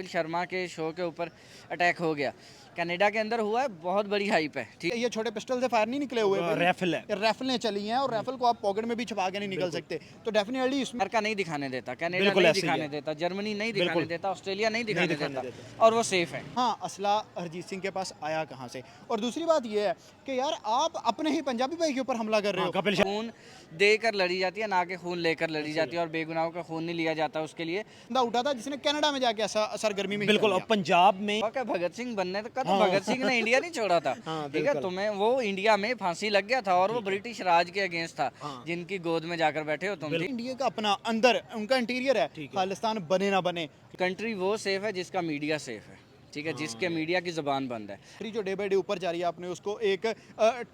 कपिल शर्मा के शो के ऊपर अटैक हो गया, कनाडा के अंदर हुआ है, बहुत बड़ी हाइप है। ठीक, ये छोटे पिस्टल से फायर नहीं निकले हुए, राइफल है, राइफलें चली हैं और राइफल को आप पॉकेट में भी छुपा के नहीं निकल सकते। तो डेफिनेटली इसमें अमेरिका नहीं दिखाने देता, कनाडा नहीं दिखाने देता, जर्मनी नहीं दिखाने देता, ऑस्ट्रेलिया नहीं दिखाने देता, और वो सेफ है। हाँ, असला हरजीत सिंह के पास आया कहाँ से? और दूसरी बात ये है कि यार आप अपने ही पंजाबी भाई के ऊपर हमला कर रहे हो। कपिल खून देकर लड़ी जाती है, ना कि खून लेकर लड़ी जाती है, और बेगुनाहों का खून नहीं लिया जाता उसके लिए। बंदा उठा था जिसने कनाडा में जाके ऐसा सरगर्मी में बिल्कुल। और पंजाब में भगत सिंह बनने का तो भगत सिंह ने इंडिया नहीं छोड़ा था। ठीक है, तुम्हें वो इंडिया में फांसी लग गया था, और वो ब्रिटिश राज के अगेंस्ट था, जिनकी गोद में जाकर बैठे हो तुम। इंडिया का अपना अंदर उनका इंटीरियर है, खालिस्तान बने ना बने। कंट्री वो सेफ है जिसका मीडिया सेफ है। ठीक है, जिसके मीडिया की जुबान बंद है। जो डे बाय डे ऊपर जा रही है, आपने उसको एक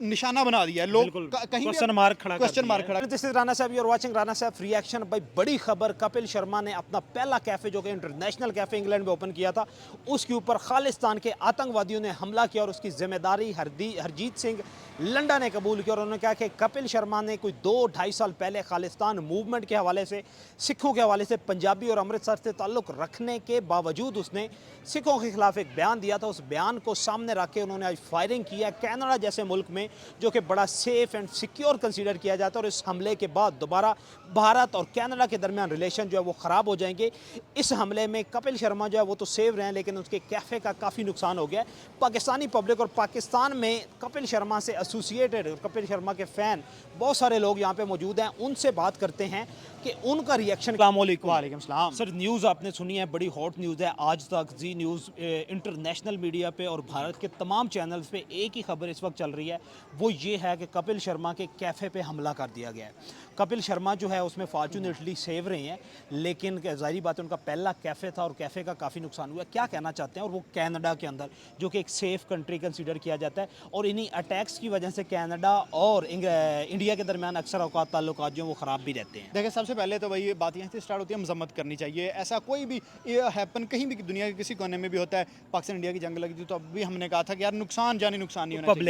निशाना बना दिया है। लोग कहीं क्वेश्चन मार्क खड़ा। दिस इज राणा साहब, यू आर वाचिंग राणा साहब रिएक्शन। भाई बड़ी खबर, कपिल शर्मा ने अपना पहला कैफे जो कि इंटरनेशनल कैफे इंग्लैंड में ओपन किया था, उसके ऊपर खालिस्तान के आतंकवादियों ने हमला किया और उसकी जिम्मेदारी हरजीत सिंह लंडा ने कबूल किया। और उन्होंने कहा कि कपिल शर्मा ने कोई 2-2.5 साल पहले खालिस्तान मूवमेंट के हवाले से, सिखों के हवाले से, पंजाबी और अमृतसर से ताल्लुक़ रखने के बावजूद उसने सिखों के खिलाफ एक बयान दिया था। उस बयान को सामने रख के उन्होंने आज फायरिंग किया कनाडा जैसे मुल्क में, जो कि बड़ा सेफ एंड सिक्योर कंसीडर किया जाता है। और इस हमले के बाद दोबारा भारत और कनाडा के दरमियान रिलेशन जो है वो ख़राब हो जाएंगे। इस हमले में कपिल शर्मा जो है वो तो सेव रहे हैं, लेकिन उसके कैफ़े का काफ़ी नुकसान हो गया है। पाकिस्तानी पब्लिक और पाकिस्तान में कपिल शर्मा से एसोसिएटेड, कपिल शर्मा के फ़ैन बहुत सारे लोग यहाँ पे मौजूद हैं, उनसे बात करते हैं कि उनका रिएक्शन। वालेकुम सलाम सर, न्यूज़ आपने सुनी है, बड़ी हॉट न्यूज़ है। आज तक जी न्यूज़ इंटरनेशनल मीडिया पे और भारत के तमाम चैनल्स पे एक ही खबर इस वक्त चल रही है, वो ये है कि कपिल शर्मा के कैफ़े पे हमला कर दिया गया है। कपिल शर्मा जो है उसमें फॉर्चूनेटली सेव रहे हैं, लेकिन ज़ाहिर बात है उनका पहला कैफ़े था और कैफ़े का काफ़ी नुकसान हुआ। क्या कहना चाहते हैं? और वो कनाडा के अंदर, जो कि एक सेफ़ कंट्री कंसीडर किया जाता है, और इन्हीं अटैक्स की वजह से कनाडा और इंडिया के दरमियान अक्सर औकात ताल्लुकात जो वो ख़राब भी रहते हैं। देखिए, सबसे पहले तो वही बात यहाँ से स्टार्ट होती है, मजम्मत करनी चाहिए। ऐसा कोई भी हैपन कहीं भी दुनिया के किसी कोने में भी होता है। पाकिस्तान इंडिया की जंग लगी थी तो अब भी हमने कहा था कि यार नुकसान जानी नुकसान नहीं होना चाहिए,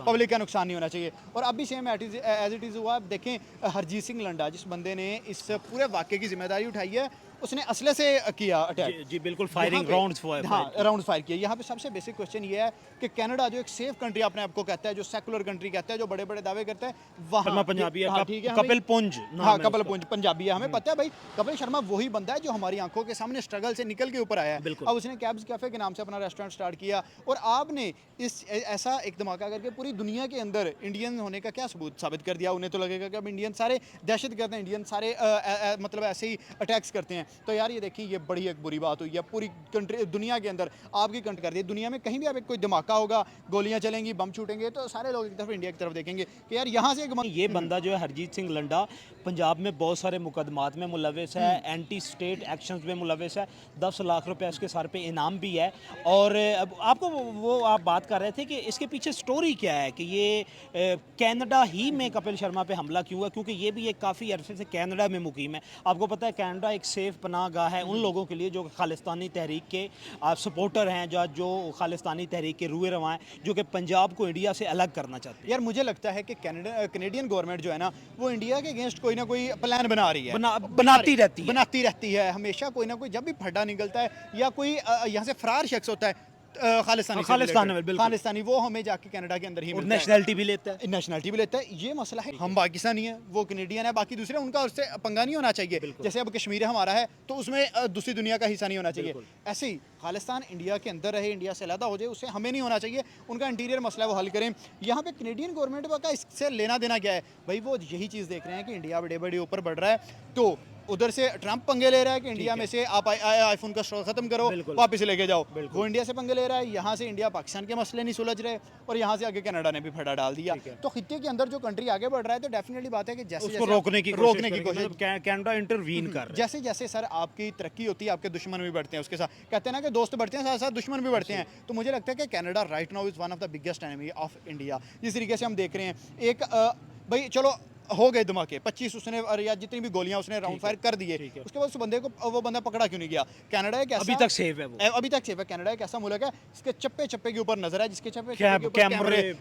पब्लिक का नुकसान नहीं होना चाहिए। और अब भी सेम एज इट इज़ हुआ। आप देखें, हरजीत सिंह लंडा जिस बंदे ने इस पूरे वाक़े की जिम्मेदारी उठाई है, उसने असले से किया अटैक। जी बिल्कुल, फायरिंग राउंड्स फायर किया। यहाँ पे सबसे बेसिक क्वेश्चन ये है कि कनाडा जो एक सेफ कंट्री अपने आप को कहता है, जो सेकुलर कंट्री कहता है, जो बड़े बड़े दावे करता है, वहाँ पंजाबी है, ठीक है, कपिल पुंज, हाँ कपिल पुंज पंजाबी है, हमें पता है भाई। कपिल शर्मा वही बंदा है जो हमारी आंखों के सामने स्ट्रगल से निकल के ऊपर आया है। अब उसने कैब्स कैफे के नाम से अपना रेस्टोरेंट स्टार्ट किया, और आपने इस ऐसा एक धमाका करके पूरी दुनिया के अंदर इंडियन होने का क्या सबूत साबित कर दिया। उन्हें तो लगेगा कि अब इंडियन सारे दहशत गर्द हैं, इंडियन सारे मतलब ऐसे ही अटैक्स करते हैं। तो यार ये देखिए, ये बड़ी एक बुरी बात हुई है। पूरी कंट्री दुनिया के अंदर आपकी कंट्री कर दी। दुनिया में कहीं भी आप कोई धमाका होगा, गोलियां चलेंगी, बम छूटेंगे, तो सारे लोग एक तरफ इंडिया की तरफ देखेंगे कि यार यहाँ से ये बंदा जो है हरजीत सिंह लंडा पंजाब में बहुत सारे मुकदमात में मुलविस है, एंटी स्टेट एक्शंस में मुलविस है। 10 लाख रुपए उसके सर पे इनाम भी है। और अब आपको वो आप बात कर रहे थे कि इसके पीछे स्टोरी क्या है, कि ये कनाडा ही में कपिल शर्मा पे हमला क्यों हुआ, क्योंकि ये भी एक काफ़ी अरसे से कनाडा में मुकीम है। आपको पता है कनाडा एक सेफ पनाह गाह है उन लोगों के लिए जो खालिस्तानी तहरीक के सपोर्टर हैं, जो खालिस्तानी तहरीक के रूए रवा हैं, जो कि पंजाब को इंडिया से अलग करना चाहते हैं। यार मुझे लगता है कि कैनेडियन गवर्नमेंट जो है ना, वो इंडिया के अगेंस्ट कोई ना कोई प्लान बना रही है, बनाती रहती है हमेशा। कोई ना कोई जब भी फड्डा निकलता है या कोई यहाँ से फरार शख्स होता है खालिस्तानी, वो हमें जाके कनाडा के अंदर ही नेशनलिटी भी लेता है। ये मसला है। हम पाकिस्तानी है, वो कैनेडियन है, बाकी दूसरे उनका उससे पंगा नहीं होना चाहिए। जैसे अब कश्मीर हमारा है तो उसमें दूसरी दुनिया का हिस्सा नहीं होना चाहिए। ऐसे ही खालिस्तान इंडिया के अंदर रहे, इंडिया से अलग हो जाए, उससे हमें नहीं होना चाहिए। उनका इंटीरियर मसला वो हल करें। यहाँ पे कैनेडियन गवर्नमेंट का इससे लेना देना क्या है भाई? वो यही चीज़ देख रहे हैं कि इंडिया बड़े बड़े ऊपर बढ़ रहा है, तो उधर से ट्रंप पंगे ले रहा है कि इंडिया में से आप आईफोन का स्टॉक खत्म करो, वापस लेके जाओ। वो इंडिया से पंगे ले रहा है, यहाँ से इंडिया पाकिस्तान के मसले नहीं सुलझ रहे, और यहाँ से आगे कनाडा ने भी फटा डाल दिया। तो खित्ते के अंदर जो कंट्री आगे बढ़ रहा है, तो डेफिनेटली बात है कि जैसे उसको रोकने की कोशिश कनाडा इंटरवीन कर, जैसे जैसे सर आपकी तरक्की होती है, आपके दुश्मन भी बढ़ते हैं उसके साथ। कहते हैं ना कि दोस्त बढ़ते हैं, साथ साथ दुश्मन भी बढ़ते हैं। तो मुझे लगता है कि Canada right now is one of the biggest enemy of India. जिस तरीके से हम देख रहे हैं, एक भाई चलो हो गए धमाके, 25 उसने या जितनी भी गोलियां उसने राउंड फायर कर दिए, उसके बाद उस बंदे को वो बंदा पकड़ा क्यों नहीं गया? कनाडा एक अभी तक सेफ है, अभी तक सेफ है। कनाडा एक ऐसा मुल्क है जिसके चप्पे चप्पे के ऊपर नजर है, जिसके चप्पे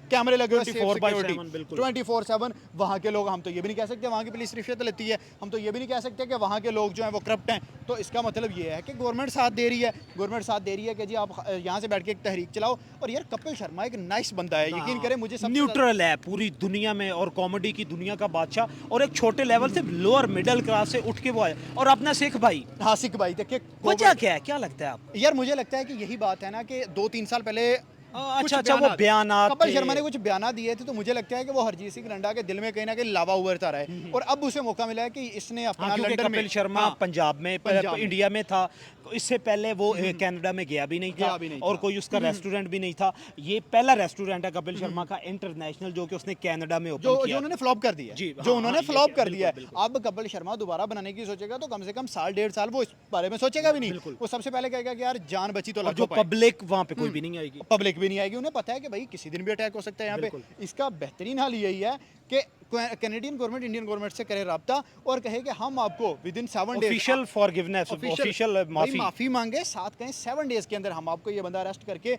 कैमरे लगे हुए 24/7। वहाँ के लोग, हम तो ये भी नहीं कह सकते वहाँ की पुलिस रिश्वत लेती है, हम तो ये भी नहीं कह सकते कि वहाँ के लोग जो है वो करप्ट हैं। तो इसका मतलब ये है कि गवर्नमेंट साथ दे रही है, गवर्नमेंट साथ दे रही है कि जी आप यहाँ से बैठ के एक तहरीक चलाओ। और यार कपिल शर्मा एक नाइस बंदा है, यकीन करें मुझे सबसे न्यूट्रल है पूरी दुनिया में और कॉमेडी की दुनिया का बादशाह, और एक छोटे लेवल से लोअर मिडिल क्लास से उठ के वो आया। और अपना सिख भाई, हाँ सिख भाई देखिए वजह क्या है, क्या लगता है आप? यार मुझे लगता है कि यही बात है ना कि 2-3 साल पहले अच्छा वो बयानात कपिल थे। शर्मा ने कुछ बयाना दिए थे, तो मुझे लगता है कि वो हरजीत सिंह रंडा के दिल में कहीं ना कहीं लावा उभरता रहा है। और अब उसे मौका मिला है कि इसने अपना हाँ, क्योंकि लंदन में कपिल शर्मा हाँ, पंजाब में इंडिया में था, इससे पहले वो कनाडा में गया भी नहीं था, और कोई उसका रेस्टोरेंट भी नहीं था। ये पहला रेस्टोरेंट है कपिल शर्मा का इंटरनेशनल जो कि उसने कनाडा में ओपन जो किया। उन्होंने फ्लॉप कर दिया, जी, जो हाँ, उन्होंने हाँ, फ्लॉप ये कर बिल्कुल, दिया है। बिल्कुल। अब कपिल शर्मा दोबारा बनाने की सोचेगा तो कम से कम साल 1.5 साल वो इस बारे में सोचेगा भी नहीं। वो सबसे पहले कहेगा कि यार जान बची तो और लग जो पाए। पब्लिक वहाँ पे कोई भी नहीं आएगी। पब्लिक भी नहीं आएगी, उन्हें पता है कि भाई किसी दिन भी अटैक हो सकता है यहाँ पे। इसका बेहतरीन हाल यही है कि कैनेडियन गवर्नमेंट इंडियन गवर्नमेंट से करे राब्ता और कहे कि हम आपको with in 7 days official forgiveness, official माफी मांगे, साथ कहें 7 डेज के अंदर हम आपको ये बंदा अरेस्ट करके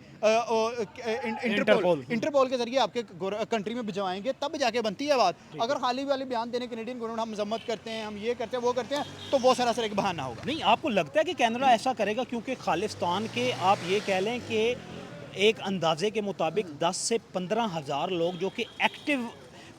इंटरपोल के जरिए आपके कंट्री में भिजवाएंगे, तब जाके बनती है बात। अगर खाली वाले बयान देने कैनेडियन गवर्नमेंट हम मजम्मत करते हैं, हम ये करते हैं वो करते हैं, तो वो सरासर एक बहाना होगा। नहीं, आपको लगता है कि कनाडा ऐसा करेगा? क्योंकि खालिस्तान के आप ये कह लें कि एक अंदाजे के मुताबिक 10 से 15 हज़ार लोग जो कि एक्टिव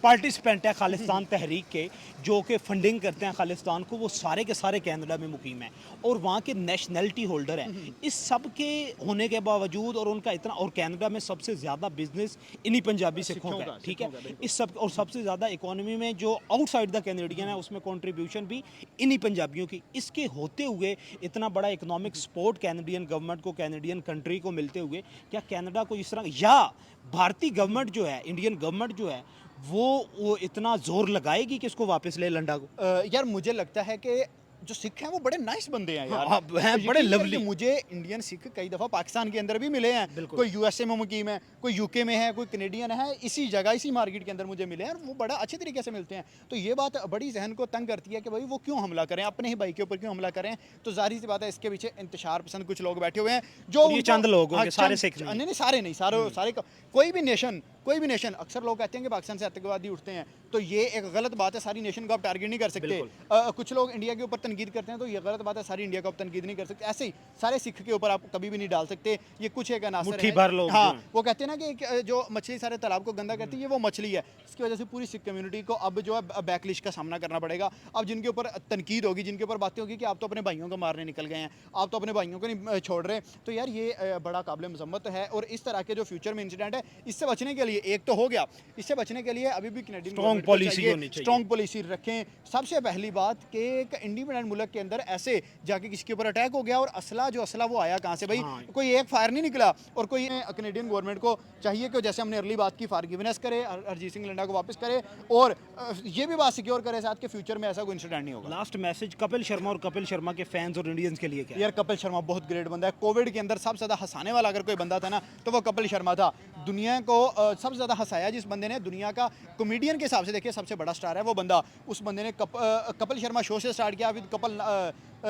पार्टिसिपेंट है खालिस्तान तहरीक के, जो कि फंडिंग करते हैं खालिस्तान को, वो सारे के सारे कनाडा में मुकीम हैं और वहाँ के नेशनलिटी होल्डर हैं। इस सब के होने के बावजूद और उनका इतना, और कनाडा में सबसे ज़्यादा बिजनेस इन्हीं पंजाबी सिखों का है, ठीक है। इस सब और सबसे ज़्यादा इकोनॉमी में जो आउटसाइड द कैनेडियन है उसमें कंट्रीब्यूशन भी इन्हीं पंजाबियों की। इसके होते हुए इतना बड़ा इकोनॉमिक सपोर्ट कैनेडियन गवर्नमेंट को, कैनेडियन कंट्री को मिलते हुए, क्या कनाडा को इस तरह, या भारतीय गवर्नमेंट जो है, इंडियन गवर्नमेंट जो है, वो इतना जोर लगाएगी कि इसको वापस ले लंडा को? यार मुझे लगता है कि जो सिख हैं वो बड़े नाइस बंदे हैं यार। हाँ, हैं बड़े यकीन करें lovely। कि मुझे इंडियन सिख कई दफ़ा पाकिस्तान के अंदर भी मिले हैं। कोई यूएसए में मुकीम है, कोई यूके में है, कोई कनेडियन है, इसी जगह इसी मार्केट के अंदर मुझे मिले हैं और वो बड़ा अच्छे तरीके से मिलते हैं। तो ये बात बड़ी जहन को तंग करती है कि भाई वो क्यों हमला करें, अपने ही भाई के ऊपर क्यों हमला करें। तो जाहिर सी बात है इसके पीछे इंतशार पसंद कुछ लोग बैठे हुए हैं जो और ये चंद लोग होंगे, सारे सिख नहीं। नहीं, सारे नहीं, सारे कोई भी नेशन, अक्सर लोग कहते हैं कि पाकिस्तान से आतंकवादी उठते हैं, तो ये एक गलत बात है। सारी नेशन को आप टारगेट नहीं कर सकते। कुछ लोग इंडिया के ऊपर तनकीद करते हैं, तो ये गलत बात है, सारी इंडिया को आप तनकीद नहीं कर सकते। ऐसे ही सारे सिख के ऊपर आप कभी भी नहीं डाल सकते। ये कुछ एक अनासर मुट्ठी है। भर लोग हाँ, जो हैं। वो कहते हैं ना कि जो मछली सारे तालाब को गंदा करती है, वो मछली है। इसकी वजह से पूरी सिख कम्युनिटी को अब जो है बैकलिश का सामना करना पड़ेगा। अब जिनके ऊपर तनकीद होगी, जिनके ऊपर बातें होगी कि आप तो अपने भाइयों को मारने निकल गए हैं, आप तो अपने भाइयों को नहीं छोड़ रहे, तो यार ये बड़ा काबिल मजम्मत है। और इस तरह के जो फ्यूचर में इंसिडेंट है, इससे बचने के लिए एक तो हो गया, इससे बचने के लिए अभी भी कैनेडियन स्ट्रॉन्ग पॉलिसी होनी चाहिए। स्ट्रॉन्ग पॉलिसी रखें। सबसे पहली बात कि एक इंडिपेंडेंट मुल्क के अंदर ऐसे जाके किसी के ऊपर अटैक हो गया और असला वो आया कहाँ से भाई? हाँ। कोई एक फायर नहीं निकला। और कोई कैनेडियन गवर्नमेंट को चाहिए कि जैसे हमने अर्ली बात की, फॉरगिवनेस करे, हरजीत सिंह रंडा को वापस करे और ये भी बात सिक्योर करे साथ के फ्यूचर में ऐसा कोई इंसिडेंट नहीं होगा। लास्ट मैसेज कपिल शर्मा और कपिल शर्मा के फैंस और इंडियंस के लिए क्या है? यार कपिल शर्मा बहुत ग्रेट बंदा है। कोविड के अंदर सबसे ज़्यादा हंसाने वाला अगर कोई बंदा था ना तो वो कपिल शर्मा था। दुनिया को सबसे ज़्यादा हंसाया जिस बंदे ने, दुनिया का कॉमेडियन के हिसाब से देखिए सबसे बड़ा स्टार है वो बंदा। उस बंदे ने कपिल शर्मा शो से स्टार्ट किया, with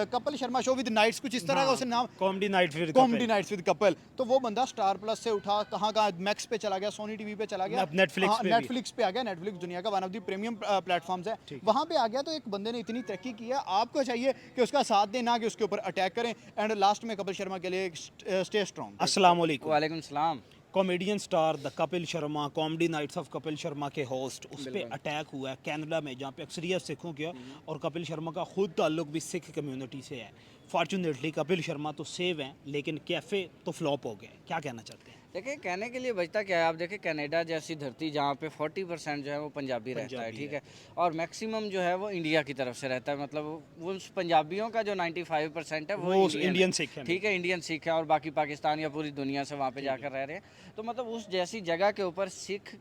Kapil Sharma show with nights, कुछ इस तरह का उसने नाम, कॉमेडी नाइट्स विद कपिल। तो वो बंदा स्टार प्लस से उठा कहाँ मैक्स पे चला गया, सोनी टीवी पे चला गया, अब नेटफ्लिक्स पे आ गया। नेटफ्लिक्स दुनिया का one of the premium platforms है, वहाँ पे आ गया। तो एक बंदे ने इतनी तरक्की की है, आपको चाहिए कि उसका साथ दें, ना कि उसके ऊपर अटैक करें। एंड लास्ट में कपिल शर्मा के लिए स्टे स्ट्रॉन्ग। अस्सलाम वालेकुम। वालेकुम सलाम। Comedian star the Kapil Sharma, comedy nights of Kapil Sharma के होस्ट, उस पर अटैक हुआ है कनाडा में, जहाँ पे अक्सरियत सिखों की है और कपिल शर्मा का खुद ताल्लुक भी सिख कम्युनिटी से है। फॉर्चुनेटली कपिल शर्मा तो सेव हैं, लेकिन कैफ़े तो फ्लॉप हो गए। क्या कहना चाहते हैं? देखिए, कहने के लिए बचता क्या है। आप देखिए कनाडा जैसी धरती जहाँ पे 40% जो है वो पंजाबी रहता है, ठीक है, और मैक्सिमम जो है वो इंडिया की तरफ से रहता है। मतलब वो उस पंजाबियों का जो 95% है वो इंडियन सिख है, ठीक है, इंडियन सिख है, और बाकी पाकिस्तान या पूरी दुनिया से वहाँ पे जाकर रह रहे हैं। तो मतलब उस जैसी जगह के ऊपर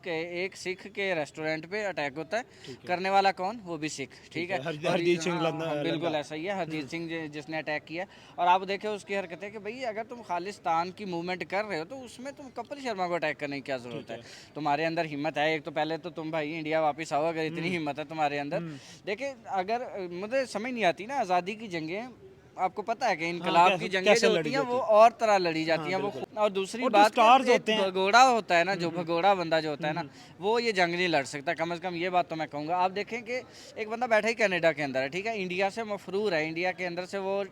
एक सिख के रेस्टोरेंट पे अटैक होता है, करने वाला कौन? वो भी सिख, ठीक है। हरजीत सिंह बिल्कुल ऐसा ही है, हरजीत सिंह जिसने अटैक किया। और आप देखे उसकी हरकतें कि भाई अगर तुम खालिस्तान की मूवमेंट कर रहे हो तो उसमें तुम कपिल शर्मा को अटैक करने की क्या जरूरत है? तुम्हारे अंदर हिम्मत है, एक तो पहले तो तुम भाई इंडिया वापस आओ अगर इतनी हिम्मत है तुम्हारे अंदर। देखिए, अगर मुझे समझ नहीं आती ना, आज़ादी की जंगें आपको पता है कि इनकलाब कैसे- की जंगें कैसे जो लड़ी होती हैं जाती वो हैं। और तरह लड़ी जाती हाँ, हैं वो बिल्कुल। और दूसरी और जो बात stars कि होते एक हैं। भगोड़ा होता है ना, जो भगोड़ा बंदा जो होता है ना, वो ये जंग नहीं लड़ सकता, कम से कम ये बात तो मैं कहूँगा। आप देखें कि एक बंदा बैठा ही कनाडा के अंदर है, ठीक है, इंडिया से मफरूर है, इंडिया के अंदर से वो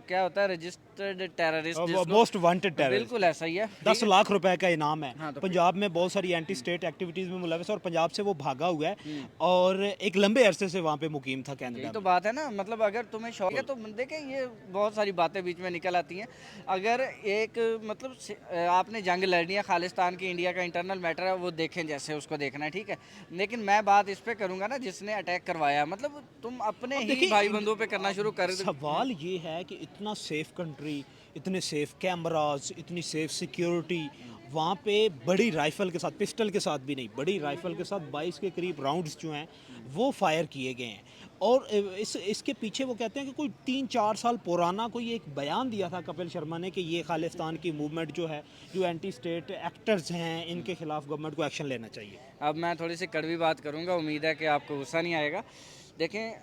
क्या होता है, registered terrorist, most wanted terrorist. बिल्कुल ऐसा ही है, 10 लाख रुपए का इनाम है। हाँ, तो पंजाब में बहुत सारी एंटी स्टेट एक्टिविटीज में मुलविस है और पंजाब से वो भागा हुआ है और एक लंबे अरसे से वहाँ पे मुकीम था यही कनाडा तो में। बात है ना, मतलब अगर तुम्हें शौक है तो देखें, ये बहुत सारी बातें बीच में निकल आती हैं। अगर एक मतलब आपने जंग लड़नी है, खालिस्तान की, इंडिया का इंटरनल मैटर है, वो देखें जैसे उसको देखना है, ठीक है, लेकिन मैं बात इस पे करूंगा ना जिसने अटैक करवाया, मतलब तुम अपने ही देखिए, भाई बंधुओं पे करना शुरू कर सवाल ये है कि इतना सेफ कंट्री, इतने सेफ कैमरास, इतनी सेफ सिक्योरिटी, वहाँ पे बड़ी राइफल के साथ, पिस्टल के साथ भी नहीं, बड़ी राइफल के साथ 22 के करीब राउंड्स जो हैं वो फायर किए गए हैं। और इसके पीछे वो कहते हैं कि कोई 3-4 साल पुराना कोई एक बयान दिया था कपिल शर्मा ने कि ये खालिस्तान की मूवमेंट जो है, जो एंटी स्टेट एक्टर्स हैं, इनके खिलाफ गवर्नमेंट को एक्शन लेना चाहिए। अब मैं थोड़ी सी कड़वी बात करूंगा, उम्मीद है कि आपको गुस्सा नहीं आएगा। देखें,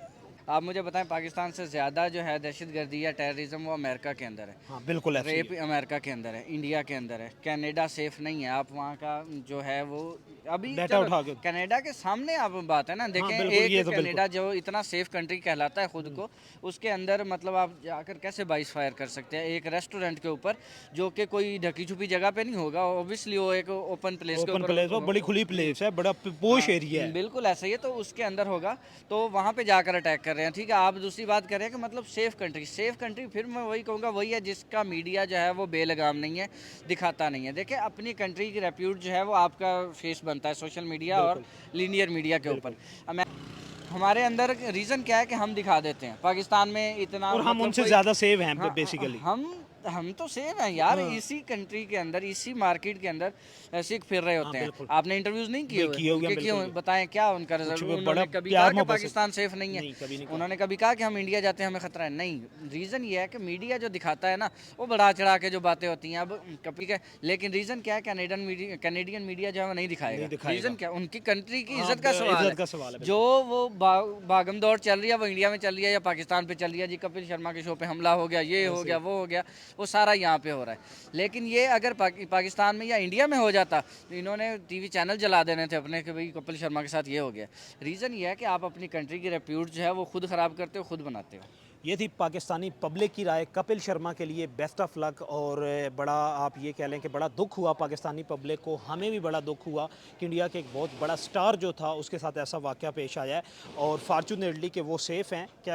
आप मुझे बताएं, पाकिस्तान से ज़्यादा जो है दहशतगर्दी या टेररिज्म वो अमेरिका के अंदर है, हाँ बिल्कुल ऐसे ही रेप अमेरिका के अंदर है, इंडिया के अंदर है, कनाडा सेफ नहीं है। आप वहाँ का जो है वो अभी डाटा उठा के। कनाडा के सामने आप बात है ना, देखें बिल्कुल, ये एक तो बिल्कुल। कनाडा जो इतना सेफ कंट्री कहलाता है खुद को, उसके अंदर मतलब आप जाकर कैसे 22 फायर कर सकते हैं एक रेस्टोरेंट के ऊपर, जो कि कोई ढकी छुपी जगह पे नहीं होगा, ऑब्वियसली वो एक ओपन प्लेस के ओपन ऊपर प्लेस हो, बड़ी खुली प्लेस है, बड़ा पोश एरिया है। बिल्कुल ऐसा ही है, तो उसके अंदर होगा, तो वहाँ पे जाकर अटैक कर रहे हैं, ठीक है। आप दूसरी बात कर रहे हैं कि मतलब सेफ कंट्री, फिर मैं वही कहूँगा, वही है जिसका मीडिया जो है वो बेलगाम नहीं है, दिखाता नहीं है। देखिए, अपनी कंट्री की रेप्यूट जो है वो आपका फेस बनता है सोशल मीडिया और लीनियर मीडिया के ऊपर। हमारे अंदर रीज़न क्या है कि हम दिखा देते हैं पाकिस्तान में इतना, और हम मतलब उनसे कोई- ज़्यादा सेव हैं हाँ, बेसिकली। हम तो सेम है यार, इसी कंट्री के अंदर, इसी मार्केट के अंदर सिख फिर रहे होते हैं। बिल्कुल। आपने इंटरव्यूज नहीं किए हुए? किए हुए हैं, उनके बिल्कुल। क्यों, बताएं क्या उनका रिजल्ट? कुछ भी उन्होंने बड़ा कभी प्यार कहा कि मोहब्बत से- पाकिस्तान सेफ नहीं है? नहीं, कभी नहीं कहा। उन्होंने कभी कहा कि हम इंडिया जाते हैं हमें खतरा है? नहीं। रीज़न ये है कि मीडिया जो दिखाता है ना, वो बढ़ा चढ़ा के जो बातें होती हैं, अब कभी के, लेकिन रीज़न क्या है, कैनेडियन मीडिया जो है वो नहीं दिखाएगा। रीज़न क्या, उनकी कंट्री की हाँ, इज्जत का सवाल इज्जत का है। सवाल है, जो वो भागम दौड़ चल रही है वो इंडिया में चल रही है या पाकिस्तान पे चल रही है, जी कपिल शर्मा के शो पे हमला हो गया, ये हो गया, वो हो गया, वो सारा यहाँ पे हो रहा है। लेकिन ये अगर पाकिस्तान में या इंडिया में हो जाता तो इन्होंने टीवी चैनल जला देने थे अपने कि भाई कपिल शर्मा के साथ ये हो गया। रीज़न ये है कि आप अपनी कंट्री की रेप्यूट जो है वो खुद ख़राब करते हो, खुद बनाते हो। ये थी पाकिस्तानी पब्लिक की राय। कपिल शर्मा के लिए बेस्ट ऑफ लक। और बड़ा आप ये कह लें कि बड़ा दुख हुआ पाकिस्तानी पब्लिक को, हमें भी बड़ा दुख हुआ कि इंडिया के एक बहुत बड़ा स्टार जो था उसके साथ ऐसा वाक़या पेश आया है। और फॉर्चूनेटली कि वो सेफ़ हैं। क्या